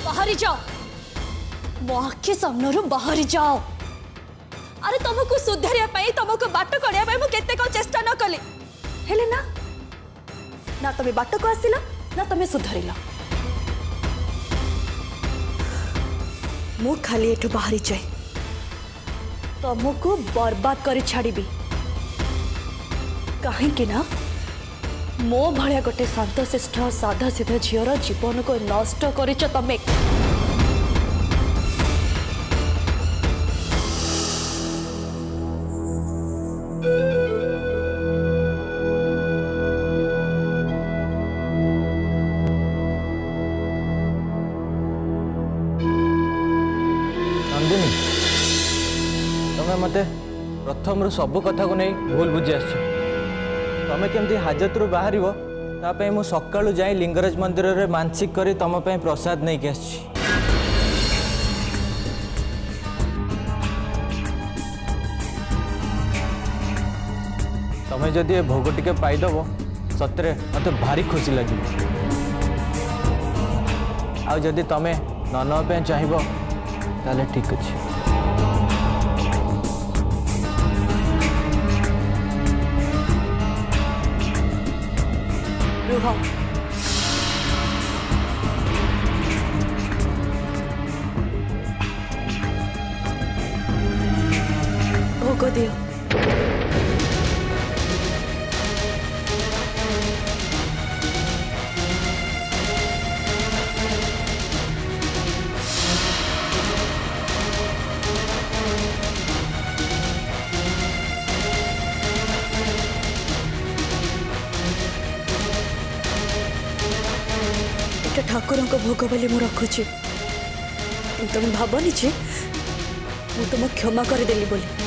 बाहरी जाओ मो आखि सामने बाहरी जाओ। अरे तुमको सुधारिया तुमको बाट कड़िया मुझे चेष्टा न कली हेले ना ना तुम्हें बाट को आसिला ना तुम्हें सुधारिल। मु खाली एठू बाहरी जाए तुमको बर्बाद कर छाड़ी कहीं ना मो भाया गोटे शांतशिष्ट साधा सीधा झीवर जीवन को नष्ट कर तमें। नंदिनी तुम्हें मते प्रथम रू सब कथा को नहीं भूल बुझी आस तुम्हें केमती हाजत रू बाहर तापाई मु सकाळु जाई लिंगराज मंदिर रे मानसिक करी तुम प्रसाद नहीं के आसी। तुम्हें जदि भोग टिके पाइदब सतरे मत भारी खुशी लगे। आउ जदि तुम्हें न नवा चाहिए ताले ठीक अच्छे। रुह भोग दियो। ठाकुर को भोग बोली मु रखुची तुम भावनी जे मु तुम क्षमा करदेली बोली।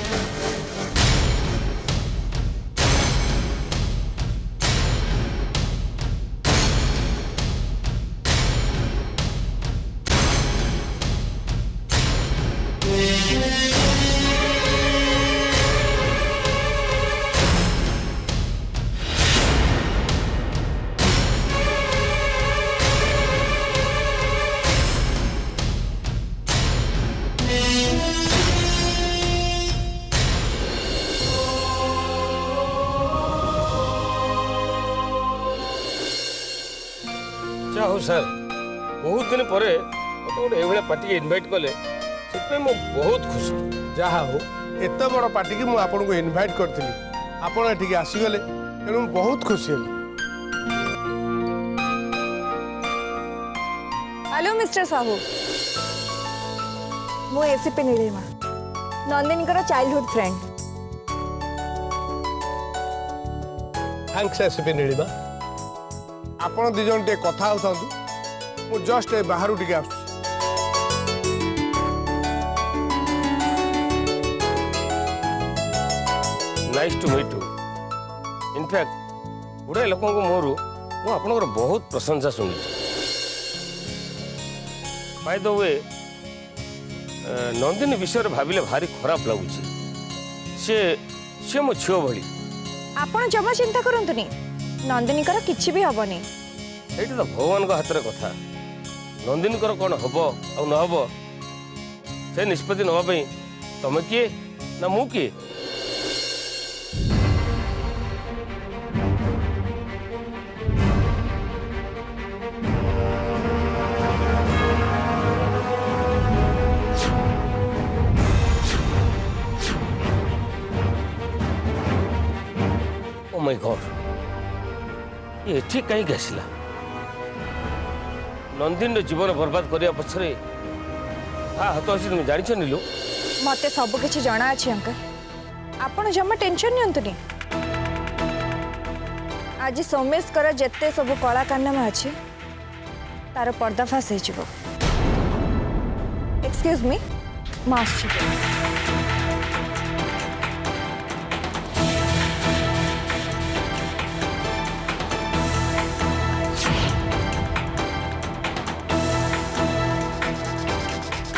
हो सर बहुत दिन पर गोटे पार्टी इनवाइट कले से बहुत खुशी। जहा हो एत बड़ पार्टी की मुझे इनवाइट करी आपड़ आसीगले तेणु बहुत खुशी हल। हेलो मिस्टर साहू मु ACP Nilima Nandini childhood friend. Thanks ACP Nilima आपण दी जन टे कथा होतंतु मु जस्ट बाहरु टिके आस। Nice to meet you. In fact गुड़े लोक मोरू मु आपनकर बहुत प्रशंसा सुनी। बाय द वे नंदिनी विषय भाविले भारी खराब लगुच सी मो झील भली। आपण जमा चिंता करंतुनी नंदिनी किछि भी हबनी। ये तो भगवान का हाथ कथा नंदिनी कौन हम आ न हम से निष्पत्ति नापी तुम किए ना मु किए। ओ माय गॉड ये ठीक कहीं आसला नंदिन जीवन बर्बाद करने पछरे हाथ अच्छी तुम जान नीलू मते सब किछि जଣା अछि अंकल आपण जमा टेंशन नियंतुनी। आज सोमेश कर जेते सब कला कारनामा अछि तार पर्दाफाश हो। एक्सक्यूज मी मास्टर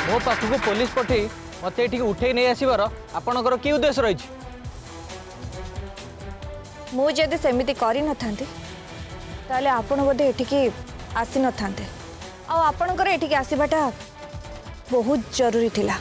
मो पाखक पुलिस पठे मत ये उठे नहीं आसबार आपणकर कि उद्देश्य रही? मुझे सेमती कर न था आपण बोधे एठिकी आसी न था आपणकर एठिके आसबाटा बहुत जरूरी थिला।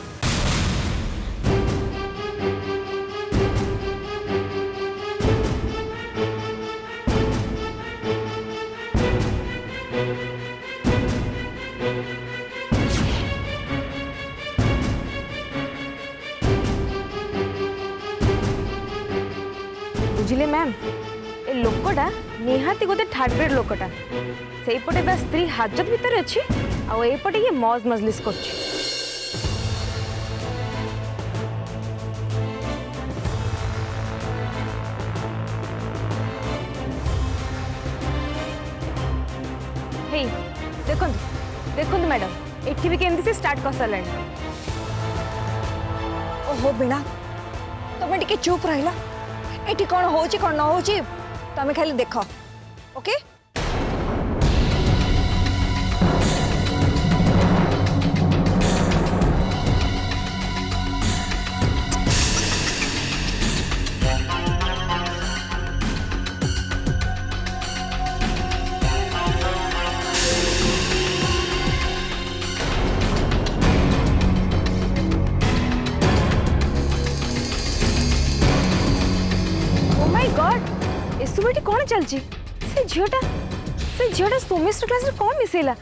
बुझिले मैम ए लोकटा निहाती गोटे थर्ड ग्रेड लोकटा से पटे बा स्त्री हाजत भितर अच्छी आउपटे ये मौज मजलिस कर। देखो देखो मैडम एठी भी केमती से स्टार्ट कर सारे। ओहो बीणा तुम टिके चुप रहिला। एठी कौन होची कौन न होची तमे खाली देख। ओके एसबुटी कौन चलची से झीटा सोमेश्वर क्लास रे कौन मिसेला।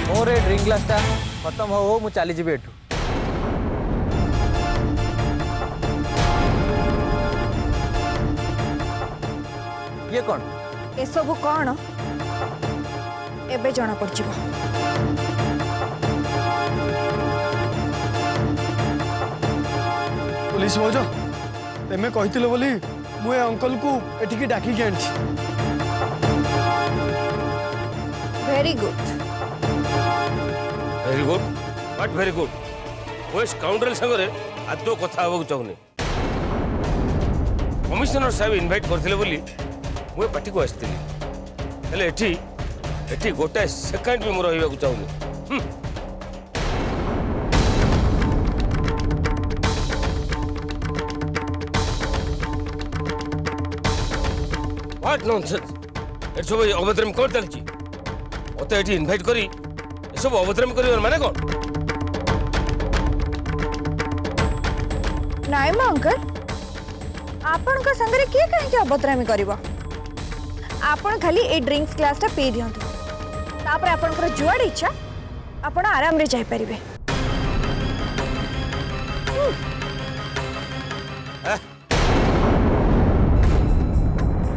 मोर ए ड्रिंक ग्लासटा खत्म हो मु चली जी एठू। ये कौन ए सब कौन एबे जना पड़जिबो। पुलिस भाज तेमे कही बोली मुझे अंकल को एठिकी डाकिकी आनी। Very good very good but very good वो स्काउंड्रेल संगे आदौ कथा हवा चाहूनी। कमिशनर साहब इनवाइट करते बोली मुझे पार्टी को आसती एठी गोटाए सेकेंड भी मोर रहा चाहूनी। व्हाट नॉनसेंस एट सब अभद्रम कौन चलती मत ये इनभाइट करी सब अभद्रम कर माने कौन। नाइ म अंकल आपण का संगरे के कहीं अभद्रामी करिवो। आपण खाली ए ड्रिंक्स ग्लास टा पी दियंतु तापर आपण कर जुआड इच्छा आपण आराम रे जाई परिबे।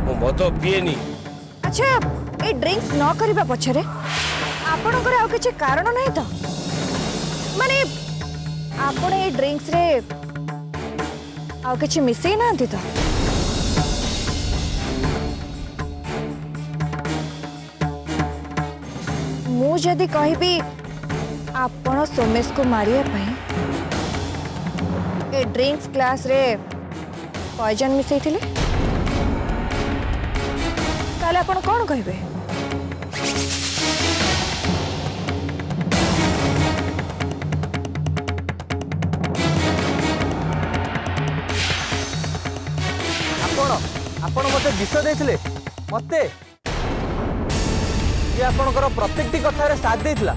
मो मत पिएनी। अच्छा ए ड्रिंक्स न करिबा पछरे आपण कर आ किछ कारण नहीं तो माने आपण ए ड्रिंक्स रे आ किछ मिसई नांती तो। मु जदि कहबी आपण सोमेश को मारिया पई ए ड्रिंक्स ग्लास रे पॉइजन मिसई थिले ताले आपण कोन कहबे। आपण मते विष देथिले मते ये आपणकर प्रत्येकटी कथारे साथ देथिला।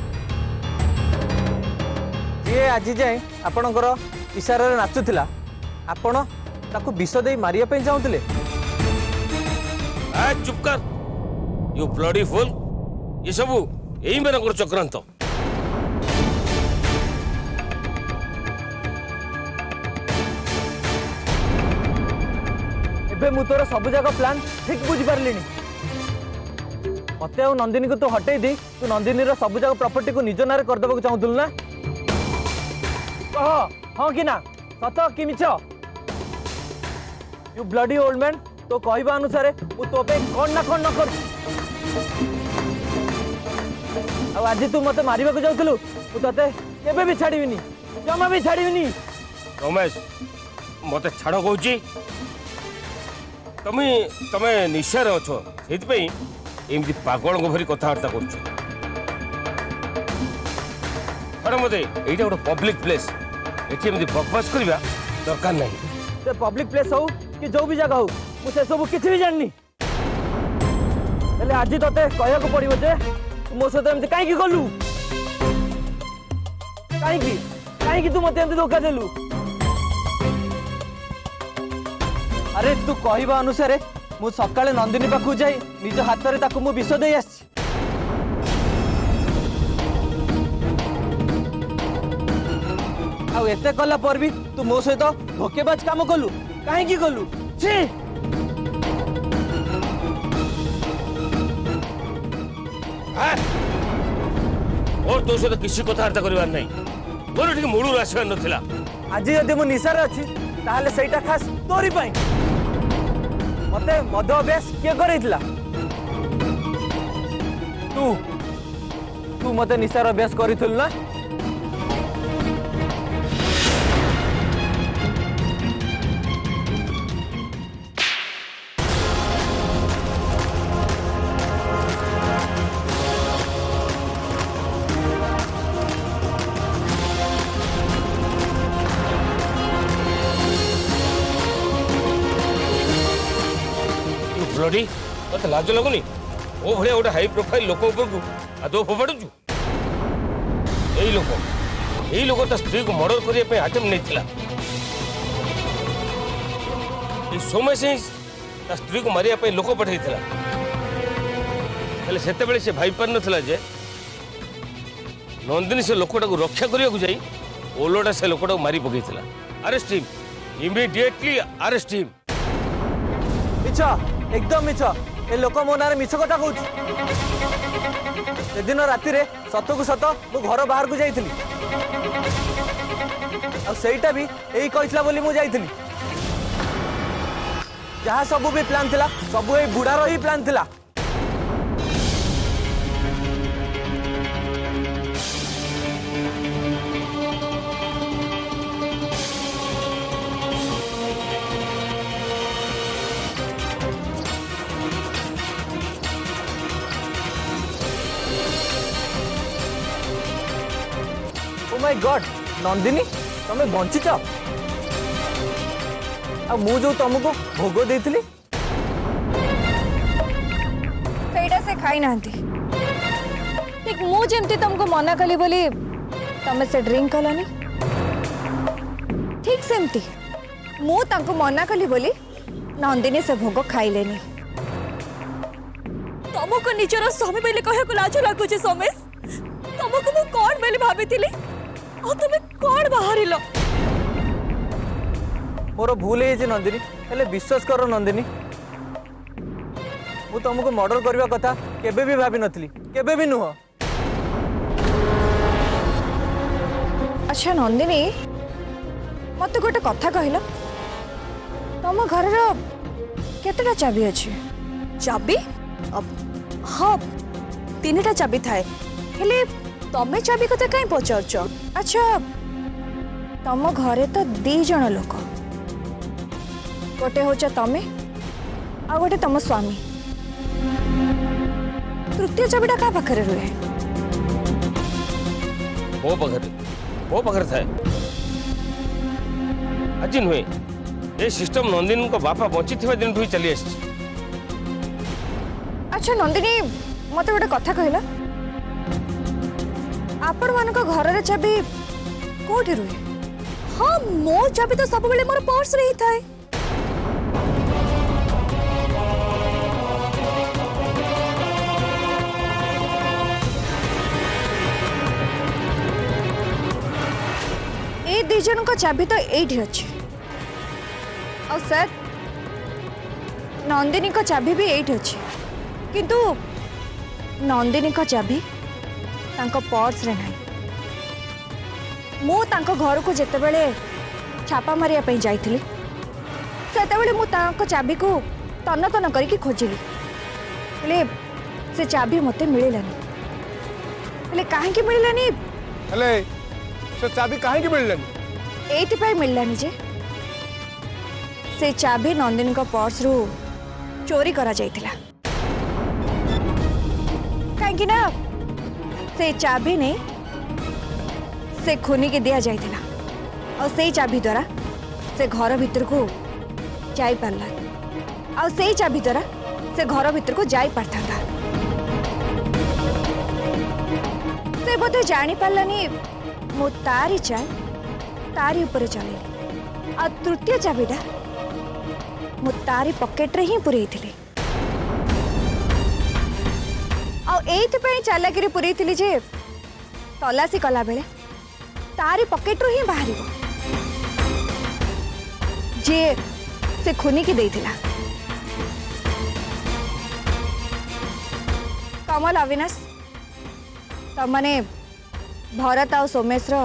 ये आज जाए आपणकर इशारा नाचुथिला आपण ताकू विष दे मारिया पे चाहूतिले। चुप कर यू ब्लडी फुल ये सब यही मेरा चक्रांत। एबे मु तोर सब जगह प्लान ठीक बुझी पारलिनी। मते आ नंदिनी को तू हटई दी तू नंदिनी रो सब जगह प्रॉपर्टी को निज नारे कर देबो चाहूतुल ना। कह हां कि ना सत कि मिछ। यू ब्लडी ओल्ड मैन तो कहबा अनुसार मु तो पे कोन ना कोन न कर। आज तू मते मारिबा को जाउतलु मु तते केबे भी छाड़ीबिनी। जमा भी छाड़ीनि। रमेश मत छाड़ कहूँ तमें तमें निशार अच्छ से एमती पागल भरी कथबार्ता कर मत यहाँ गोटे पब्लिक प्लेस ये बकवास करवा दरकार नहीं। से पब्लिक प्लेस हो कि जो भी जगह हो मुझे सब किसी भी जाननी। हेले आज तोते कहया को पड़िबो जे मो सहित एमती काहे गलु काहे तू मते एमती धोखा देलु। अरे तू कहवा अनुसार मु सकाळे नंदिनी पाखु जाई निज हाथ रे ताकु मु विष दे आछि। आ एते कला पर भी तू मो सहित धोकेबाज काम कलु काहे गलु छी। और तो सहित किसी कथबार्ता करवार नहीं मोर ठीक मूलू आसवार नाला। आज यदि मु निशार अच्छी ताहले सेटा खास तोरी पाई मते मद अभ्यास किए करैतला तू तू मते निशार अभ्यास करिथुल ना। ब्लडी मत लाज लगुनि ओ भाया गोटे हाई प्रोफाइल लोक उपरकू आदो फोपाड़ू यही लोक ता स्त्री को मर्डर करने आइटम नहीं सोमेश ही ता स्त्री को मारे लोक पठे से भाई पार नाला जे नंदिनी से लोकटा को रक्षा करने को जाई ओलोटा से लोकटा को मारी पकई arrest him immediately arrest him. मिछ एकदम मिछ ए लोक मो नारे मिछ कथा कहूँ। से दिन राति रे सत को सत मु घर बाहर को जाइथिली आ सेटा भी एई कहितला बोली मु जाइथिली। जहाँ सब भी प्लान थिला सब ए बुढ़ार ही प्लान थिला। माय गॉड नंदिनी तमे बंचिच आ मु जो तुमको भोग देइथिली सेटा से खाई नांती ठीक मु जेमती तुमको मना कली बोली तमे से ड्रिंक कलानी ठीक सेमती मु तांको मना कली बोली नंदिनी से भोग खाइलेनी। तुमको निजर स्वामी बेले कहे को लाज लागुचे सोमेश तुमको मु कौन बेले भाबीतिली आ तुमे कौन बाहरिलो। मोर भूल है नंदिनी हेले विश्वास कर नंदिनी मु तुमको मर्डर करने कथा केबे भी भाभी नथली केबे भी नुह। अच्छा नंदिनी मत गोटे कथा कहल तुम घर केतेटा चाबी अच्छी? चाबी हाँ 3टा चाबी थाए हेले तमे चाबी कथा कहीं पचारछ। अच्छा तुम घरे तो 2 जण लोक गोटे होच तमे आ गोटे तुम स्वामी तृतीय चाबीटा का पाखरे रुहे? मो पाखरे थाए आज नुहे ये सिस्टम नंदिनी को बापा बंची दिन ही चली आसी। अच्छा नंदिनी मत गोटे कथा कहल आपण मान घर रे चाबी कोठी रुहे? हाँ मो चाबी तो सब बेले मोर पर्स रे ही थाए। ए 2 जन को चाबी तो एठी अछि और सर नंदिनी को चाबी भी एठी अछि किंतु नंदिनी को चाबी तांको पर्स रे नाही। मु तांको घर को जेते बेले छापा मारिया पई जाइथिली सेते बेले मु तांको चाबी को तन तन करके खोजिली हेले से चाबी मते मिलिलानी हेले काहे के मिलिलानी? हेले से चाबी कहीं मिललानी एइथिपाई मिललानी जे से चाबी नंदिनी को पर्स रु चोरी करा जाइथिला काहेकि ना से चाबी ने से खुनी के दिया जाइथिला और से चाबी द्वारा से घर भीतर को जाई पारला और से चाबी द्वारा से घर भीतर को जाई पारथांता से बोधे जानी पारलानी मो तारी चाय तारी ऊपर चले आ तृतीय चाबीटा मो तारी पॉकेट रे ही पुरई थिले आ एइथ पे चालाकिरी पुरई थिली जे तलासी कला बेले तारी पॉकेट रो ही बाहरिबो जे से खुनी की देइथिला कमल अविनाश तमने भरत आ सोमेश रो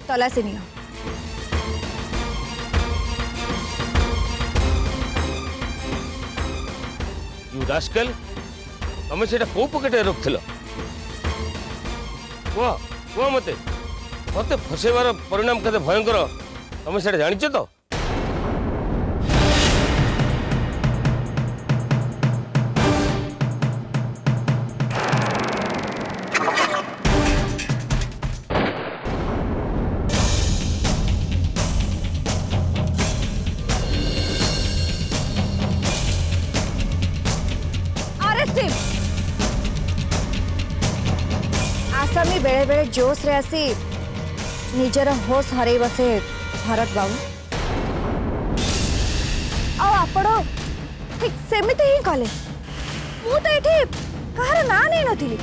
तलासी नियो यू रास्कल तमे सेटा को पकेट रखथिल वो मते मते फसेबार परिणाम केते भयंकर तमे सेटा जानिଛ तो आसामी बेले बेले जोश रे आसी निजर होश हरई बसे भरत बाबू आपण ठीक सेमिति ही कले मु तो एठी कहार ना नहीं नथिली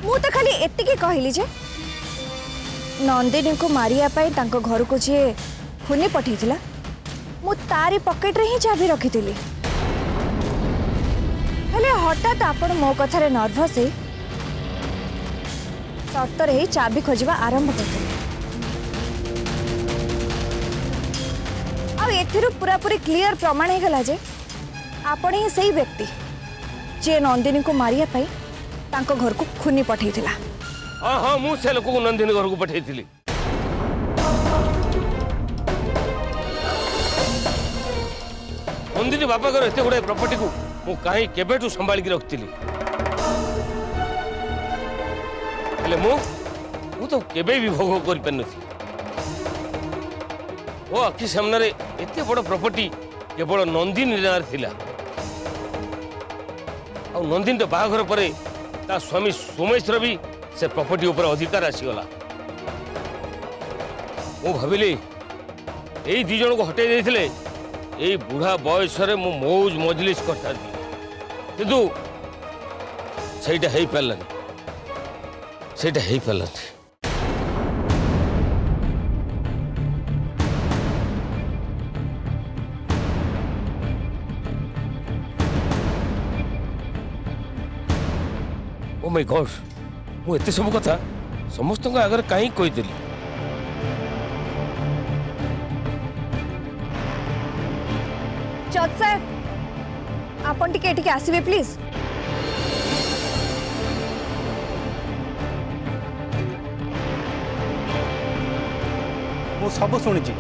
मु तो खाली एतिकी कहली जे नंदिनी को मारिया पाई तांको घर को जे खुनी पठेइथिला मु तारी पॉकेट रे ही चाबी रखिथिली हेले हठात आपण मो कथारे नर्भस है सतरे ही चाबी खोजवा आरंभ करते एथिरु पूरा पूरी क्लियर प्रमाण हो गला जे आपण ही सही व्यक्ति जे नंदिनी को मारिया पाई तांको घर को खुनी पठेइथिला हाँ हाँ मु से लोक को नंदिनी घर को पठेइथिली नंदिनी बापा घर एते गुडे प्रॉपर्टी को मु कहीं केबेठू संभाल के रखती मु तो केबे भी भोग कर पार वो आखि सामने एते बड़ प्रॉपर्टी केवल नंदिनी नार थिला आ नंदिनी तो बाहाघर पर ता स्वामी सोमेश भी से प्रॉपर्टी ऊपर अधिकार आसीगला मु भाविली यही दी जन को हटे देथिले यही बुढ़ा बयस मु मौज मजलिस करता किंतु सेटा हेई पारलानी सेटा हेई पारलानी ओ माय गॉड मु एते सब कथा समस्त आगे कहीं कहीदेली जज साहब आपण टिके एटिके आसीबे प्लीज ମୁଁ ସବୁ ଶୁଣିଛି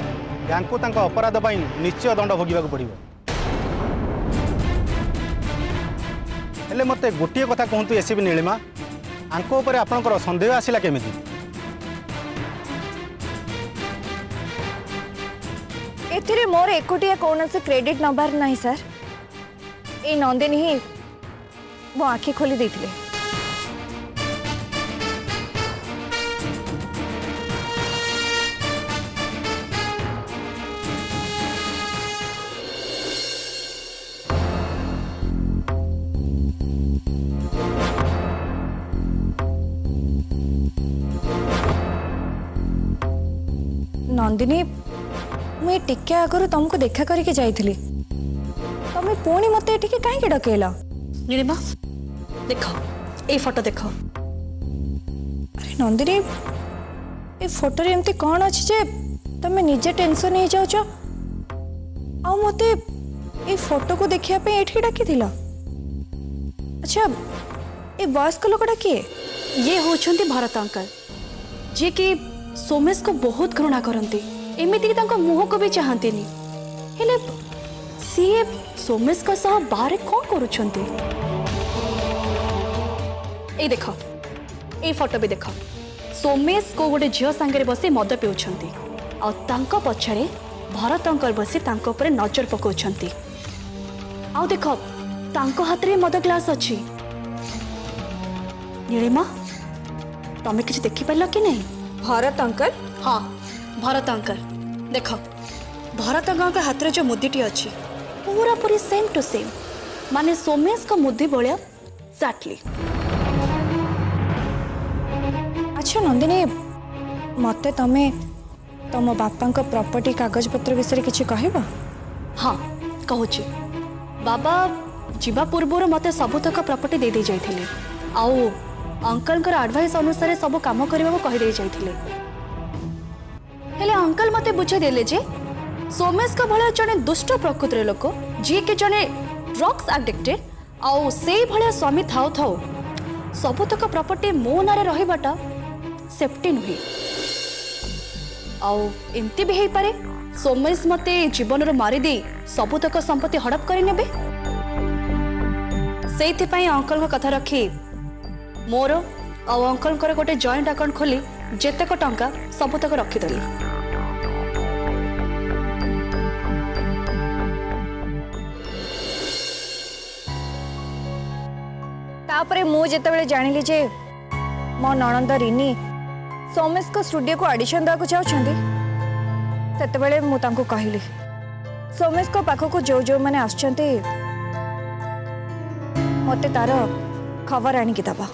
ୟାଙ୍କୁ ତାଙ୍କ ଅପରାଧ ପାଇଁ ନିଶ୍ଚୟ ଦଣ୍ଡ ଭୋଗିବାକୁ ପଡ଼ିବ ହେଲେ ମୋତେ ଗୋଟିଏ କଥା କୁହନ୍ତୁ ଏସିବି ନୀଳିମା ଆଙ୍କ ଉପରେ ଆପଣଙ୍କର ସନ୍ଦେହ ଆସିଲା କେମିତି एथिरे मोर एकोटिया कौनसी क्रेडिट नंबर नहीं सर ए नंदिनी ही मो आखि खोली देथिले नंदिनी मुझे टिके आगु तुमको देखा करके जाइली तमें पुणी मत कहीं डकेल नीलिमा देख ए फोटो देख अरे नंदिनी ए फोटो रे एमती कौन अच्छी जे तमें निजे टेंशन हो जाऊच आ मते ए फोटो को देखिया पे एठी डाकी थिला अच्छा ए वयस्क लोकटा किए ये होचंती भरत अंकल जे कि सोमेश को बहुत घृणा करते एमती कि तांको मुह को भी चाहती हेले सी सोमेश का सह बाहर कौन करुछंती ए देख ए फोटो भी देख सोमेश को गोटे झील सांगे बसी मद पिउछंती आ तांको पछरे भरत अंकल बसी तांको ऊपर नजर पकाउछंती आ देख तांको हाथ रे मद ग्लास अछि नीलिमा तमें किसी देखी पार कि नहीं भरत अंकल हाँ भरत अंकल देख भरत अंकल के हाथ में जो मुद्दीटी अच्छी पूरा पूरी सेम टू सेम माने सोमेश का मुद्दी भलिया एक्जाक्टली। अच्छा नंदिनी मते तमे तम बापा प्रॉपर्टी कागज पत्र विषय किसी कहबा हाँ कहूची बाबा जीवा पूर्व मते सबुतक प्रॉपर्टी दे दे जाइथिले आउ अंकल एडवाइस अनुसार सब काम करने को कहीदे जाइथिले हेले अंकल मते बुझे देले जे सोमेश का भलिया जने दुष्ट प्रकृतिर लोक जी के जने ड्रग्स एडिक्टेड आउ से भलिया स्वामी थाउ थाउ सबुतक प्रॉपर्टी मो नारे रहिबाटा सेफ्टी नुहे आउ एमती भी पारे सोमेश मते जीवन रो मारी दे सबुतक संपत्ति हड़प करि नेबे सेथि पई अंकल को कथा रखी मोर और अंकल गोटे जॉइंट अकाउंट खोली जेतेक टंका सबुतक रखीदेली तापरे मु जेतेबेले जानिली जे मो ननंद रिनी सोमेश को स्टूडियो को ऑडिशन देवा चाहछंती सेतेबेले मु तांको कहली सोमेश को पाखको जो जो माने आछंती मते तार खबर आनी कि दबा